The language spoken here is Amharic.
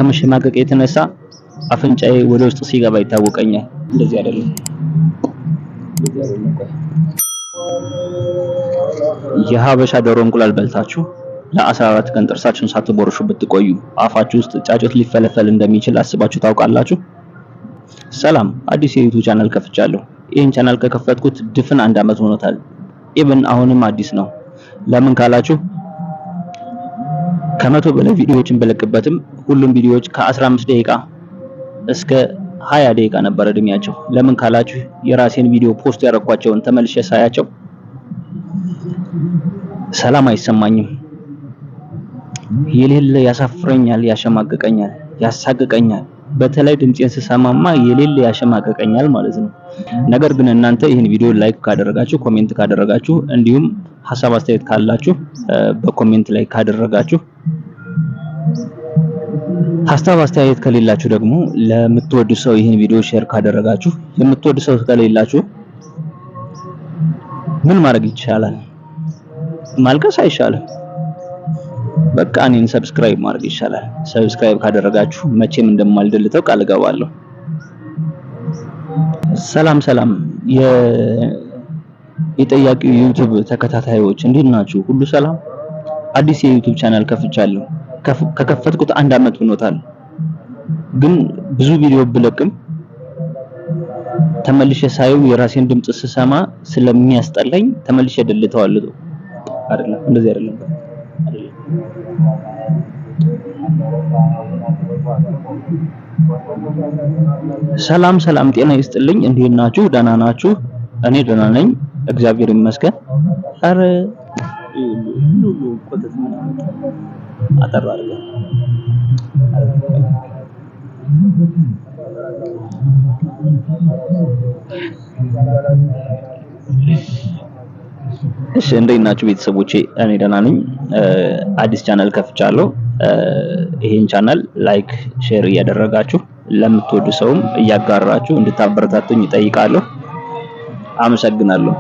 ከመሸማቀቅ የተነሳ አፍንጫዬ ወደ ውስጥ ሲገባ ይታወቀኛል። እንደዚህ አይደለም። የሀበሻ ዶሮ እንቁላል በልታችሁ ለ14 ቀን ጥርሳችሁን ሳትቦርሹ ብትቆዩ አፋችሁ ውስጥ ጫጩት ሊፈለፈል እንደሚችል አስባችሁ ታውቃላችሁ? ሰላም፣ አዲስ የዩቲዩብ ቻናል ከፍቻለሁ። ይህን ቻናል ከከፈትኩት ድፍን 1 ዓመት ሆኖታል። ኢቭን አሁንም አዲስ ነው። ለምን ካላችሁ ከመቶ በላይ ቪዲዮዎችን በለቅበትም ሁሉም ቪዲዮዎች ከ15 ደቂቃ እስከ 20 ደቂቃ ነበር እድሜያቸው። ለምን ካላችሁ የራሴን ቪዲዮ ፖስት ያደረኳቸውን ተመልሼ ሳያቸው ሰላም አይሰማኝም። የሌለ ያሳፍረኛል፣ ያሸማቀቀኛል፣ ያሳቀቀኛል። በተለይ ድምጼን ስሰማማ የሌለ ያሸማቀቀኛል ማለት ነው። ነገር ግን እናንተ ይህን ቪዲዮ ላይክ ካደረጋችሁ፣ ኮሜንት ካደረጋችሁ እንዲሁም ሐሳብ አስተያየት ካላችሁ በኮሜንት ላይ ካደረጋችሁ፣ ሐሳብ አስተያየት ከሌላችሁ ደግሞ ለምትወዱ ሰው ይህን ቪዲዮ ሼር ካደረጋችሁ፣ የምትወዱ ሰው ከሌላችሁ ምን ማድረግ ይቻላል? ማልቀስ አይሻልም? በቃ እኔን ሰብስክራይብ ማድረግ ይሻላል። ሰብስክራይብ ካደረጋችሁ መቼም እንደማልደልተው ቃል እገባለሁ። ሰላም ሰላም፣ የጠያቂው ዩቲዩብ ተከታታዮች እንዴት ናችሁ? ሁሉ ሰላም? አዲስ የዩቲዩብ ቻናል ከፍቻለሁ። ከከፈትኩት 1 ዓመት ሆኖታል። ግን ብዙ ቪዲዮ ብለቅም ተመልሼ ሳየው የራሴን ድምጽ ስሰማ ስለሚያስጠላኝ ተመልሼ ደልተዋለሁ። አይደለም፣ እንደዚህ አይደለም። ሰላም ሰላም፣ ጤና ይስጥልኝ። እንዴት ናችሁ? ደህና ናችሁ? እኔ ደህና ነኝ፣ እግዚአብሔር ይመስገን። አረ አጠራ አድርገህ እሺ፣ እንዴት ናችሁ ቤተሰቦቼ? እኔ ደህና ነኝ። አዲስ ቻናል ከፍቻለሁ። ይሄን ቻናል ላይክ፣ ሼር እያደረጋችሁ ለምትወዱ ሰውም እያጋራችሁ እንድታበረታቱኝ እጠይቃለሁ። አመሰግናለሁ።